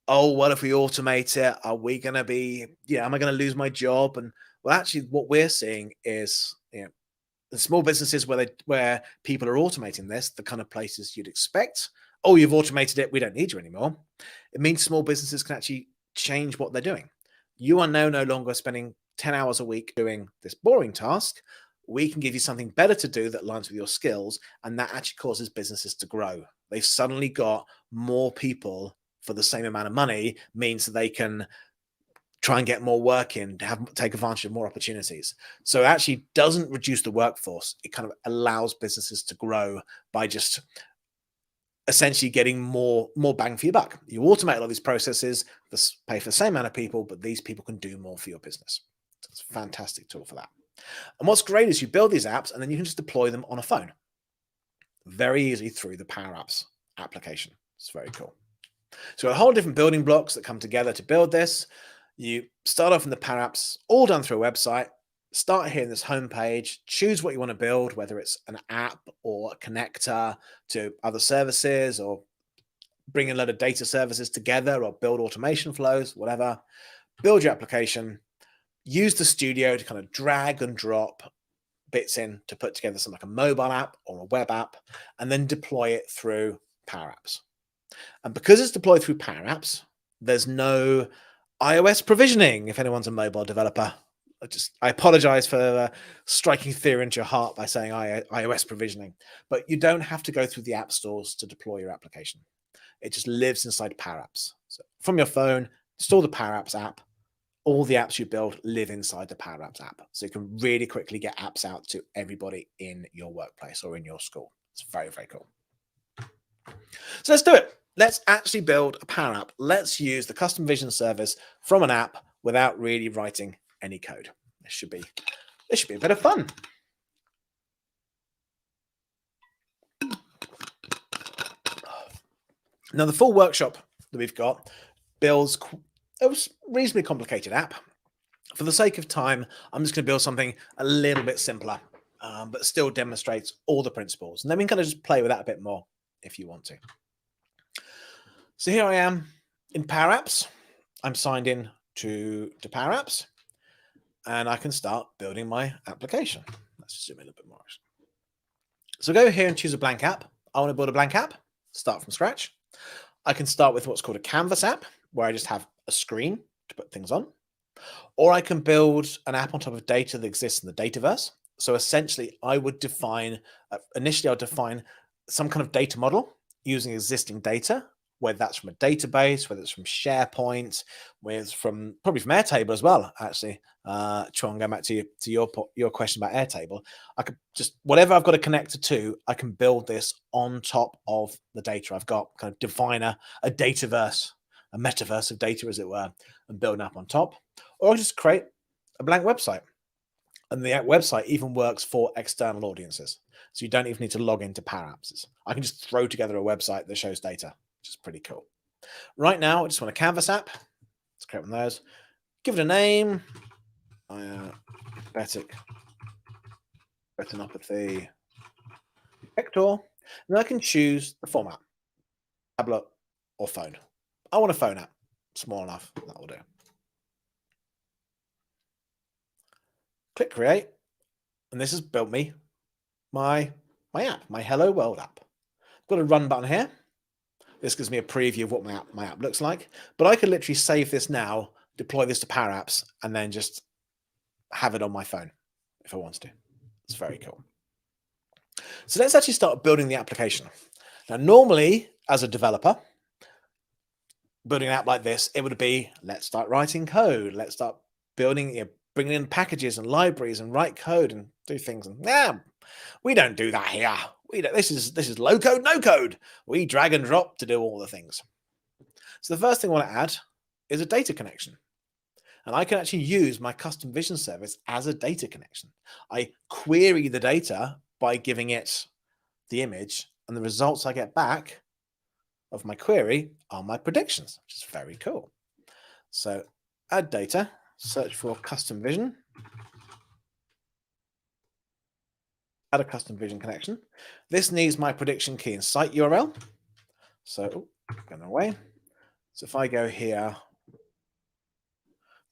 oh, what if we automate it? Are we going to be, am I going to lose my job? And well, actually, what we're seeing is, the small businesses where people are automating this, the kind of places you'd expect. Oh, you've automated it. We don't need you anymore. It means small businesses can actually change what they're doing. You are now no longer spending 10 hours a week doing this boring task. We can give you something better to do that aligns with your skills. And that actually causes businesses to grow. They've suddenly got more people for the same amount of money, means that they can try and get more work in, take advantage of more opportunities. So it actually doesn't reduce the workforce. It kind of allows businesses to grow by just essentially getting more bang for your buck. You automate a lot of these processes, pay for the same amount of people, but these people can do more for your business. So it's a fantastic tool for that. And what's great is you build these apps and then you can just deploy them on a phone very easily through the Power Apps application. It's very cool. So a whole different building blocks that come together to build this. You start off in the Power Apps, all done through a website. Start here in this home page, choose what you want to build, whether it's an app or a connector to other services, or bring a load of data services together, or build automation flows, whatever. Build your application, use the studio to kind of drag and drop bits in to put together something like a mobile app or a web app, and then deploy it through Power Apps. And because it's deployed through Power Apps, there's no iOS provisioning. If anyone's a mobile developer, I apologize for striking fear into your heart by saying iOS provisioning, but you don't have to go through the app stores to deploy your application. It just lives inside Power Apps. So from your phone, install the Power Apps app. All the apps you build live inside the Power Apps app. So you can really quickly get apps out to everybody in your workplace or in your school. It's very, very cool. So let's do it. Let's actually build a Power App. Let's use the custom vision service from an app without really writing any code. This should be a bit of fun. Now, the full workshop that we've got builds a reasonably complicated app. For the sake of time, I'm just going to build something a little bit simpler, but still demonstrates all the principles. And then we can kind of just play with that a bit more if you want to. So here I am in Power Apps. I'm signed in to Power Apps, and I can start building my application. Let's zoom in a little bit more. So go here and choose a blank app. I want to build a blank app. start from scratch. I can start with what's called a canvas app, where I just have a screen to put things on. Or I can build an app on top of data that exists in the Dataverse. So essentially, I would define, initially I'll define some kind of data model using existing data, whether that's from a database, whether it's from SharePoint, whether it's from probably from Airtable as well, actually. Try and go back to your question about Airtable. I could just, whatever I've got a connector to, I can build this on top of the data. I've got kind of define a dataverse, a metaverse of data, as it were, and build an app on top. Or I just create a blank website. And the website even works for external audiences. So you don't even need to log into Power Apps. I can just throw together a website that shows data, which is pretty cool. Right now, I just want a canvas app. Let's create one of those. Give it a name. Diabetic, retinopathy, detector. And then I can choose the format, tablet or phone. I want a phone app, small enough, that will do. Click create, and this has built me my app, my Hello World app. I've got a run button here. This gives me a preview of what my app looks like, but I could literally save this now, deploy this to Power Apps, and then just have it on my phone if I wanted to. It's very cool. So let's actually start building the application. Now, normally as a developer, building an app like this, it would be, let's start writing code. Let's start building, bringing in packages and libraries and write code and do things. And we don't do that here. This is low code, no code. We drag and drop to do all the things. So the first thing I want to add is a data connection. And I can actually use my custom vision service as a data connection. I query the data by giving it the image, and the results I get back of my query are my predictions, which is very cool. So add data, search for custom vision, add a custom vision connection. This needs my prediction key and site URL. So going away. So if I go here,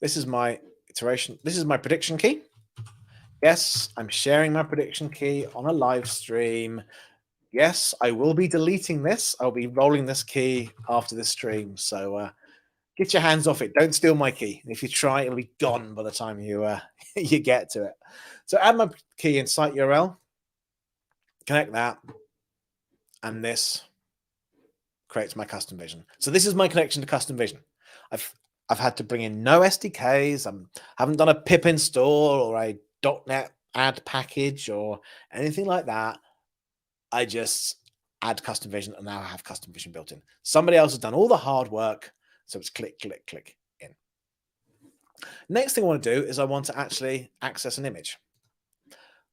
this is my iteration. This is my prediction key. Yes, I'm sharing my prediction key on a live stream. Yes, I will be deleting this. I'll be rolling this key after this stream. So get your hands off it. Don't steal my key. If you try, it'll be gone by the time you you get to it. So add my key and site URL. Connect that. And this creates my custom vision. So this is my connection to custom vision. I've had to bring in no SDKs. I haven't done a pip install or a .NET add package or anything like that. I just add custom vision, and now I have custom vision built in. Somebody else has done all the hard work, so it's click, click, click in. Next thing I want to do is I want to actually access an image.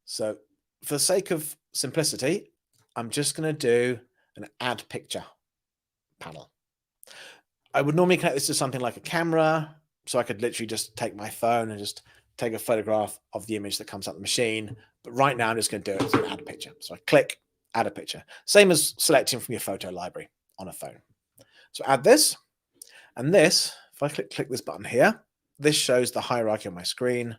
So for the sake of simplicity, I'm just going to do an add picture panel. I would normally connect this to something like a camera, so I could literally just take my phone and just take a photograph of the image that comes out the machine. But right now I'm just going to do it as an add a picture. So I click, add a picture. Same as selecting from your photo library on a phone. So add this, and this, if I click this button here, this shows the hierarchy on my screen.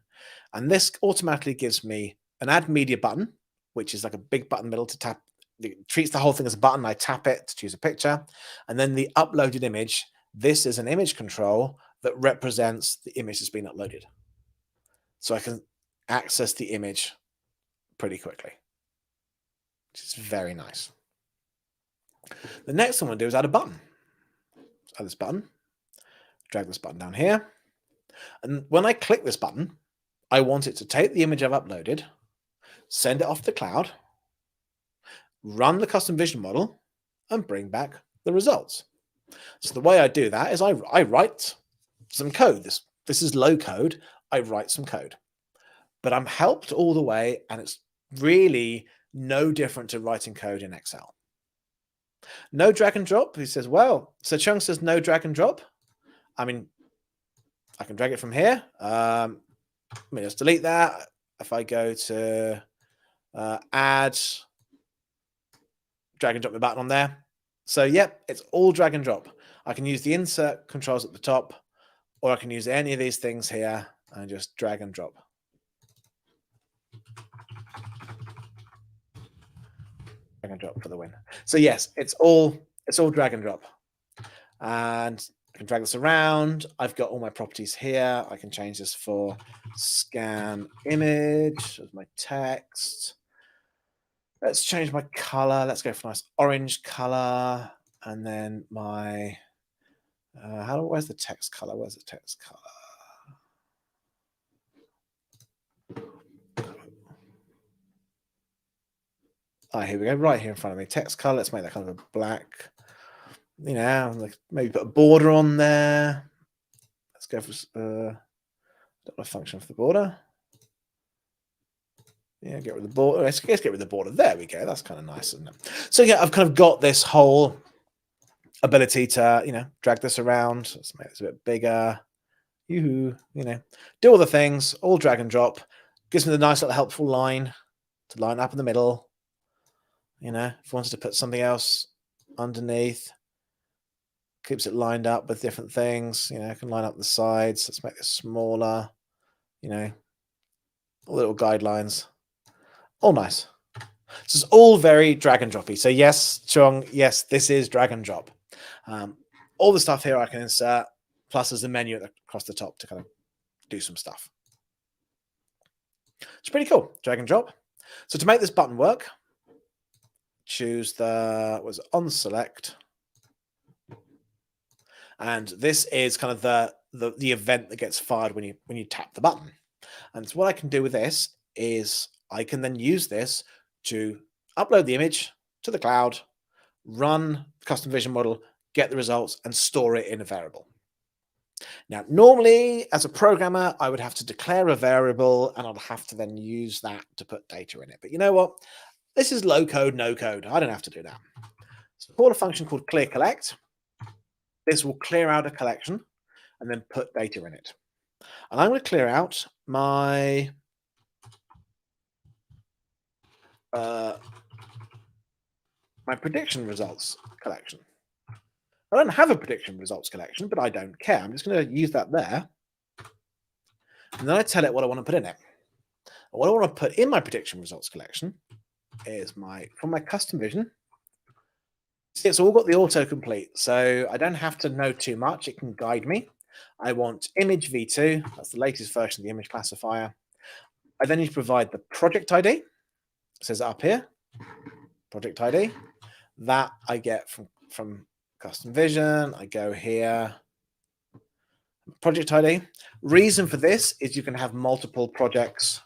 And this automatically gives me an add media button, which is like a big button in the middle to tap. It treats the whole thing as a button. I tap it to choose a picture. And then the uploaded image, this is an image control that represents the image that's been uploaded. So I can access the image pretty quickly, which is very nice. The next thing I'm going to do is add a button. Add this button, drag this button down here. And when I click this button, I want it to take the image I've uploaded, send it off to the cloud, run the custom vision model, and bring back the results. So the way I do that is I write some code. This is low code. I write some code. But I'm helped all the way, and it's really no different to writing code in Excel. No drag and drop. He says, well, so Chung says no drag and drop. I mean, I can drag it from here. Let me just delete that. If I go to add, drag and drop the button on there. So yep, it's all drag and drop. I can use the insert controls at the top, or I can use any of these things here and just drag and drop. and drop for the win. So yes, it's all drag and drop. And I can drag this around. I've got all my properties here. I can change this for scan image as my text. Let's change my color. Let's go for a nice orange color. And then my, where's the text color? Where's the text color? Oh, here we go, right here in front of me. Text color, let's make that kind of a black. You know, like maybe put a border on there. Let's go for don't know a function for the border. Yeah, get rid of the border. Let's get rid of the border. There we go. That's kind of nice, isn't it? So yeah, I've kind of got this whole ability to, you know, drag this around. Let's make this a bit bigger. You know, do all the things, all drag and drop. Gives me the nice little helpful line to line up in the middle. You know, if I wanted to put something else underneath, keeps it lined up with different things. You know, I can line up the sides. Let's make this smaller. You know, all little guidelines. All nice. This is all very drag and droppy. So yes, Chung, yes, this is drag and drop. All the stuff here I can insert, plus there's a menu across the top to kind of do some stuff. It's pretty cool, drag and drop. So to make this button work, choose the on select, and this is kind of the event that gets fired when you tap the button. And so what I can do with this is I can then use this to upload the image to the cloud, run the custom vision model, get the results, and store it in a variable. Now, normally, as a programmer, I would have to declare a variable, and I'd have to then use that to put data in it. But you know what? This is low code, no code. I don't have to do that. So call a function called clear collect. This will clear out a collection and then put data in it. And I'm going to clear out my my prediction results collection. I don't have a prediction results collection, but I don't care. I'm just going to use that there. And then I tell it what I want to put in it. And what I want to put in my prediction results collection is from my custom vision. See, it's all got the autocomplete, so I don't have to know too much. It can guide me. I want image v2. That's the latest version of the image classifier. I then need to provide the project ID. It says up here, project ID. That I get from custom vision. I go here, project ID. Reason for this is you can have multiple projects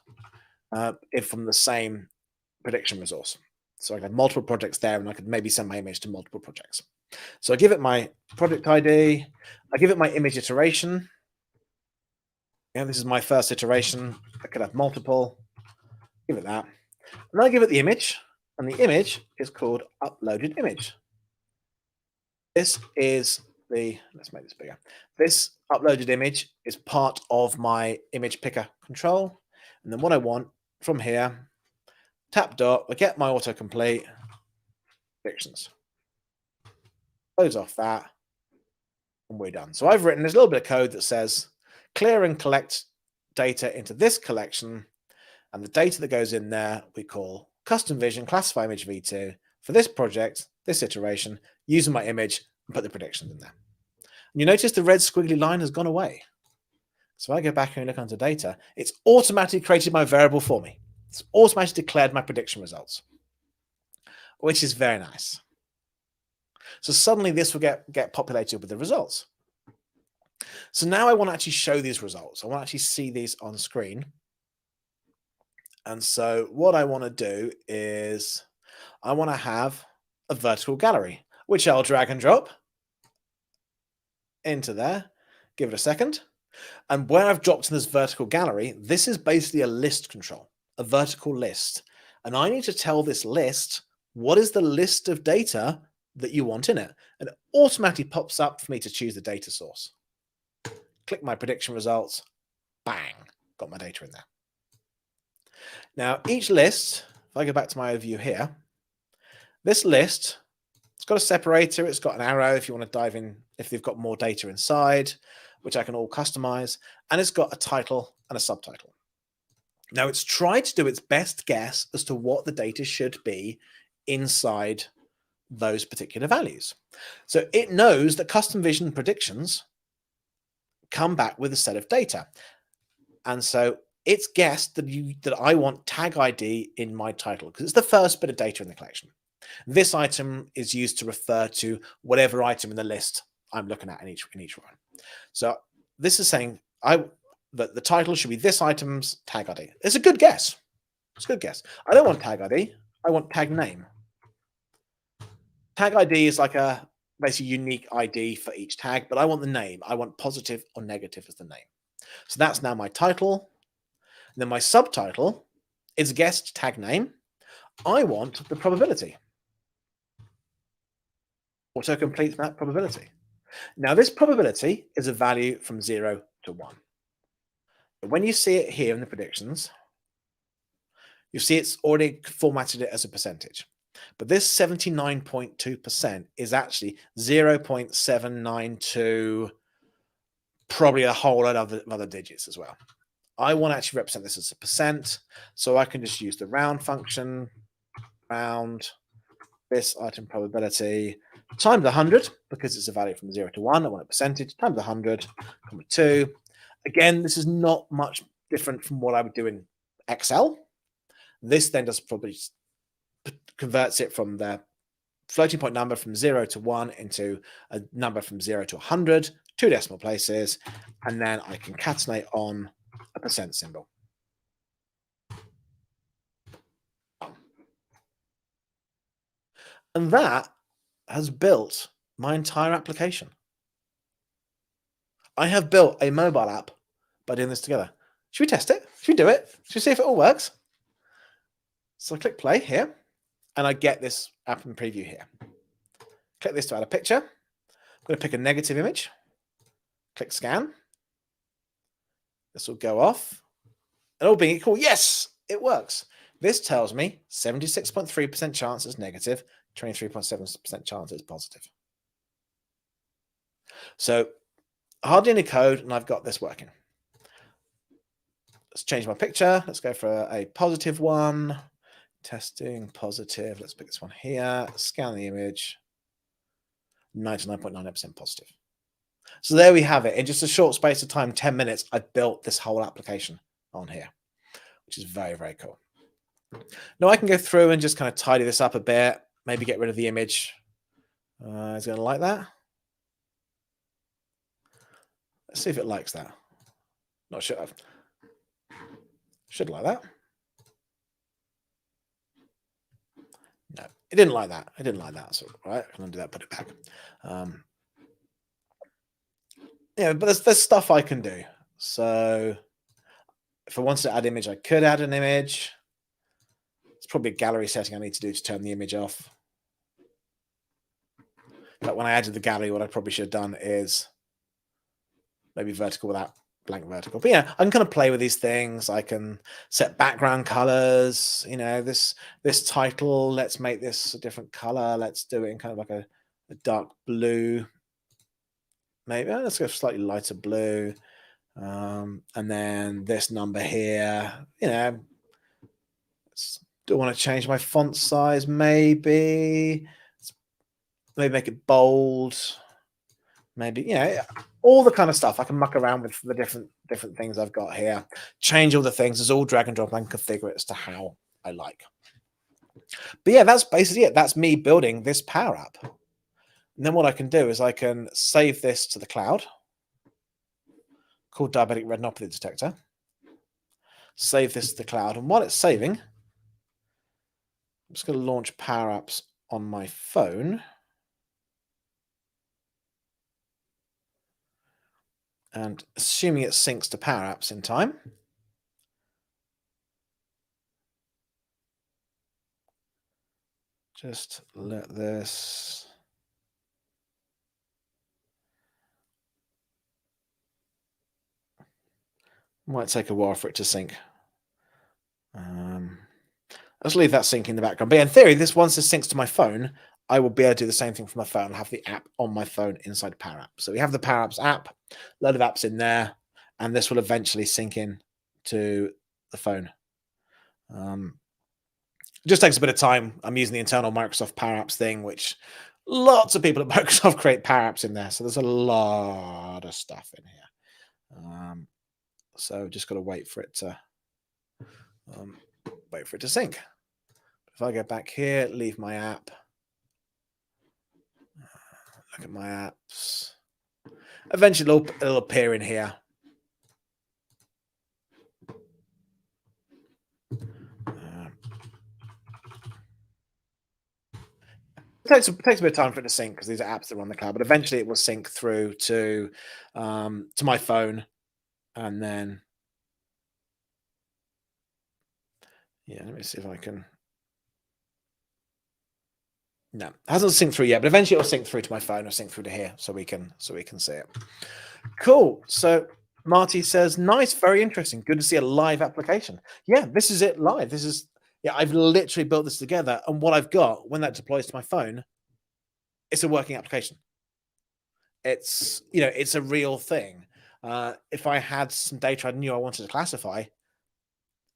if from the same prediction resource. So I can have multiple projects there, and I could maybe send my image to multiple projects. So I give it my project ID. I give it my image iteration. Yeah, this is my first iteration. I could have multiple. Give it that. And then I give it the image, and the image is called uploaded image. This is let's make this bigger. This uploaded image is part of my image picker control. And then what I want from here, tap dot, I get my autocomplete predictions. Close off that, and we're done. So I've written, there's a little bit of code that says clear and collect data into this collection, and the data that goes in there we call custom vision classify image v2 for this project, this iteration, using my image and put the predictions in there. And you notice the red squiggly line has gone away. So I go back and look under data, it's automatically created my variable for me. It's automatically declared my prediction results, which is very nice. So suddenly this will get populated with the results. So now I want to actually show these results. I want to actually see these on screen. And so what I want to do is I want to have a vertical gallery, which I'll drag and drop into there. Give it a second. And where I've dropped in this vertical gallery, this is basically a list control, a vertical list. And I need to tell this list what is the list of data that you want in it. And it automatically pops up for me to choose the data source. Click my prediction results, bang, got my data in there. Now, each list, if I go back to my overview here, this list, it's got a separator, it's got an arrow if you want to dive in, if they've got more data inside, which I can all customize, and it's got a title and a subtitle. Now, it's tried to do its best guess as to what the data should be inside those particular values. So it knows that custom vision predictions come back with a set of data. And so it's guessed that I want tag ID in my title because it's the first bit of data in the collection. This item is used to refer to whatever item in the list I'm looking at in each run. So this is saying that the title should be this item's tag ID. It's a good guess. It's a good guess. I don't want tag ID. I want tag name. Tag ID is like a basically unique ID for each tag, but I want the name. I want positive or negative as the name. So that's now my title. And then my subtitle is guessed tag name. I want the probability. Autocomplete that probability. Now this probability is a value from 0 to 1. When you see it here in the predictions, you see it's already formatted it as a percentage. But this 79.2% is actually 0.792, probably a whole lot of other digits as well. I want to actually represent this as a percent, so I can just use the round function, round this item probability times 100, because it's a value from 0 to 1. I want a percentage times 100, 2. Again, this is not much different from what I would do in Excel. This then just probably converts it from the floating point number from 0 to 1 into a number from 0 to 100, 2 decimal places, and then I concatenate on a percent symbol. And that has built my entire application. I have built a mobile app by doing this together. Should we test it? Should we do it? Should we see if it all works? So I click play here, and I get this app in preview here. Click this to add a picture. I'm going to pick a negative image. Click scan. This will go off. And all being equal, yes, it works. This tells me 76.3% chance is negative, 23.7% chance is positive. So hardly any code, and I've got this working. Let's change my picture. Let's go for a positive one. Testing positive. Let's pick this one here. Scan the image. 99.99% positive. So there we have it. In just a short space of time, 10 minutes, I built this whole application on here, which is very, very cool. Now I can go through and just kind of tidy this up a bit, maybe get rid of the image. Is it going to like that? Let's see if it likes that. Not sure. Should like that. No, it didn't like that. It didn't like that. So, right, I can undo that, put it back. Yeah, but there's stuff I can do. So if I wanted to add image, I could add an image. It's probably a gallery setting I need to do to turn the image off. But when I added the gallery, what I probably should have done is maybe vertical without blank vertical. But yeah, I can kind of play with these things. I can set background colors. You know, this title, let's make this a different color. Let's do it in kind of like a dark blue. Maybe let's go slightly lighter blue. And then this number here, you know, do I want to change my font size? Maybe make it bold. Maybe, you know, all the kind of stuff. I can muck around with the different things I've got here. Change all the things. It's all drag and drop. I can configure it as to how I like. But yeah, that's basically it. That's me building this Power App. And then what I can do is I can save this to the cloud, called Diabetic Retinopathy Detector. Save this to the cloud. And while it's saving, I'm just going to launch Power Apps on my phone. And assuming it syncs to Power Apps in time. Just let this. Might take a while for it to sync. Let's leave that sync in the background. But yeah, in theory, once this syncs to my phone, I will be able to do the same thing for my phone and have the app on my phone inside Power App. So we have the Power Apps app, a load of apps in there, and this will eventually sync in to the phone. just takes a bit of time. I'm using the internal Microsoft Power Apps thing, which lots of people at Microsoft create Power Apps in there. So there's a lot of stuff in here. So just got to wait for it to sync. If I go back here, leave my app, look at my apps. Eventually, it'll appear in here. It takes a bit of time for it to sync because these are apps that run the cloud, but eventually it will sync through to my phone, and then let me see if I can. No, it hasn't synced through yet, but eventually it'll sync through to my phone or sync through to here, so we can see it. Cool. So Marty says, nice, very interesting. Good to see a live application. Yeah, this is it live. This is I've literally built this together, and what I've got when that deploys to my phone, it's a working application. It's it's a real thing. If I had some data I knew I wanted to classify,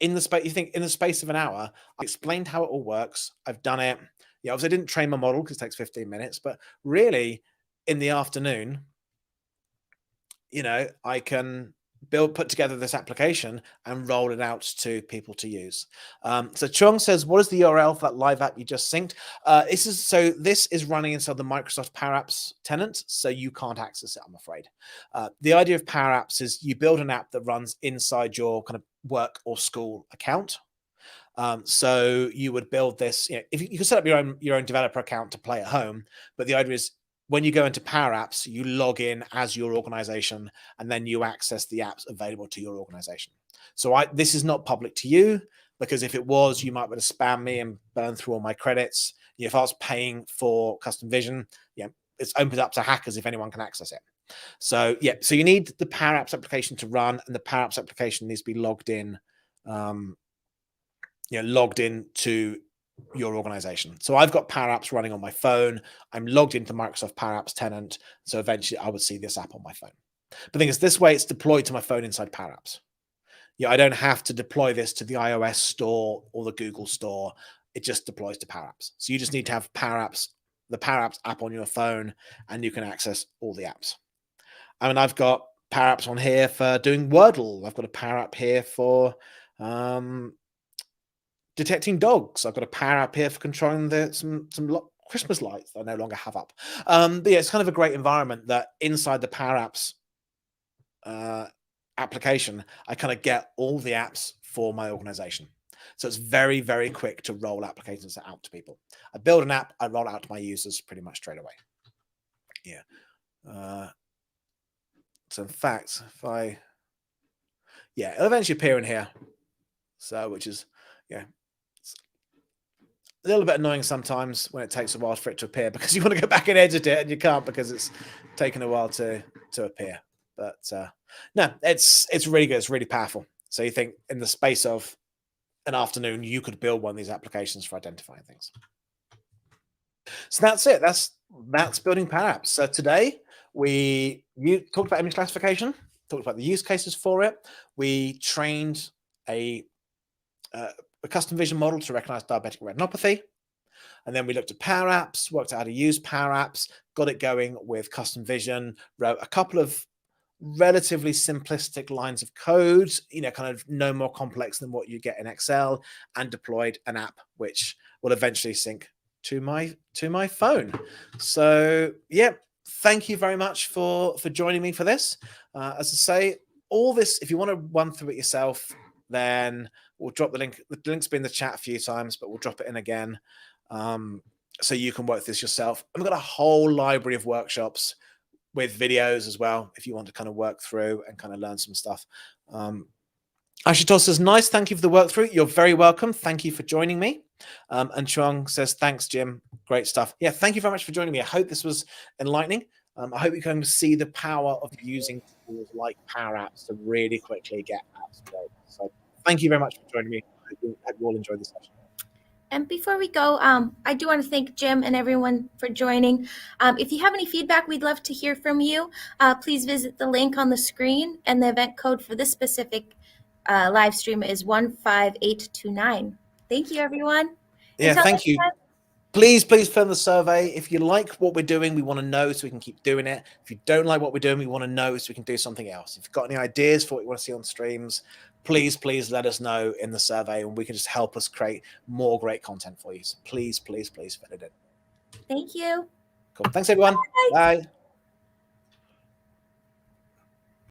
in the space of an hour, I explained how it all works. I've done it. Yeah, obviously I didn't train my model because it takes 15 minutes, but really in the afternoon, I can put together this application and roll it out to people to use. So Chung says, what is the URL for that live app you just synced? This is running inside the Microsoft Power Apps tenant, so you can't access it, I'm afraid. The idea of Power Apps is you build an app that runs inside your kind of work or school account. So you would build this, if you can set up your own developer account to play at home, but the idea is when you go into Power Apps, you log in as your organization, and then you access the apps available to your organization. So this is not public to you, because if it was, you might be able to spam me and burn through all my credits. If I was paying for custom vision, it's opened up to hackers if anyone can access it. So so you need the Power Apps application to run, and the Power Apps application needs to be logged in, logged in to your organization. So I've got Power Apps running on my phone. I'm logged into Microsoft Power Apps tenant. So eventually I would see this app on my phone. But the thing is, this way it's deployed to my phone inside Power Apps. I don't have to deploy this to the iOS store or the Google store. It just deploys to Power Apps. So you just need to have the Power Apps app on your phone, and you can access all the apps. I mean, I've got Power Apps on here for doing Wordle. I've got a Power App here for detecting dogs. I've got a Power App here for controlling some Christmas lights that I no longer have up. But it's kind of a great environment that inside the Power Apps application, I kind of get all the apps for my organization. So it's very, very quick to roll applications out to people. I build an app, I roll it out to my users pretty much straight away. So in fact, if it'll eventually appear in here. So, which is, a little bit annoying sometimes when it takes a while for it to appear, because you want to go back and edit it and you can't because it's taken a while to appear. But no, it's really good. It's really powerful. So you think in the space of an afternoon, you could build one of these applications for identifying things. So that's it. That's building Power Apps. So today you talked about image classification, talked about the use cases for it. We trained a custom vision model to recognize diabetic retinopathy. And then we looked at Power Apps, worked out how to use Power Apps, got it going with custom vision, wrote a couple of relatively simplistic lines of code, kind of no more complex than what you get in Excel, and deployed an app which will eventually sync to my phone. So thank you very much for joining me for this. As I say, all this, if you want to run through it yourself, then we'll drop the link. The link's been in the chat a few times, but we'll drop it in again, so you can work this yourself. And we've got a whole library of workshops with videos as well, if you want to kind of work through and kind of learn some stuff. Ashutosh says, nice, thank you for the work through. You're very welcome. Thank you for joining me. And Chuang says, thanks, Jim. Great stuff. Yeah, thank you very much for joining me. I hope this was enlightening. I hope you can see the power of using tools like Power Apps to really quickly get apps built. So thank you very much for joining me. I hope you all enjoyed the session. And before we go, I do want to thank Jim and everyone for joining. If you have any feedback, we'd love to hear from you. Please visit the link on the screen, and the event code for this specific live stream is 15829. Thank you, everyone. Yeah, Until thank next you. time. Please fill in the survey. If you like what we're doing, we want to know so we can keep doing it. If you don't like what we're doing, we want to know so we can do something else. If you've got any ideas for what you want to see on streams, please let us know in the survey, and we can just help us create more great content for you. So please fill it in. Thank you. Cool. Thanks, everyone. Bye. Bye.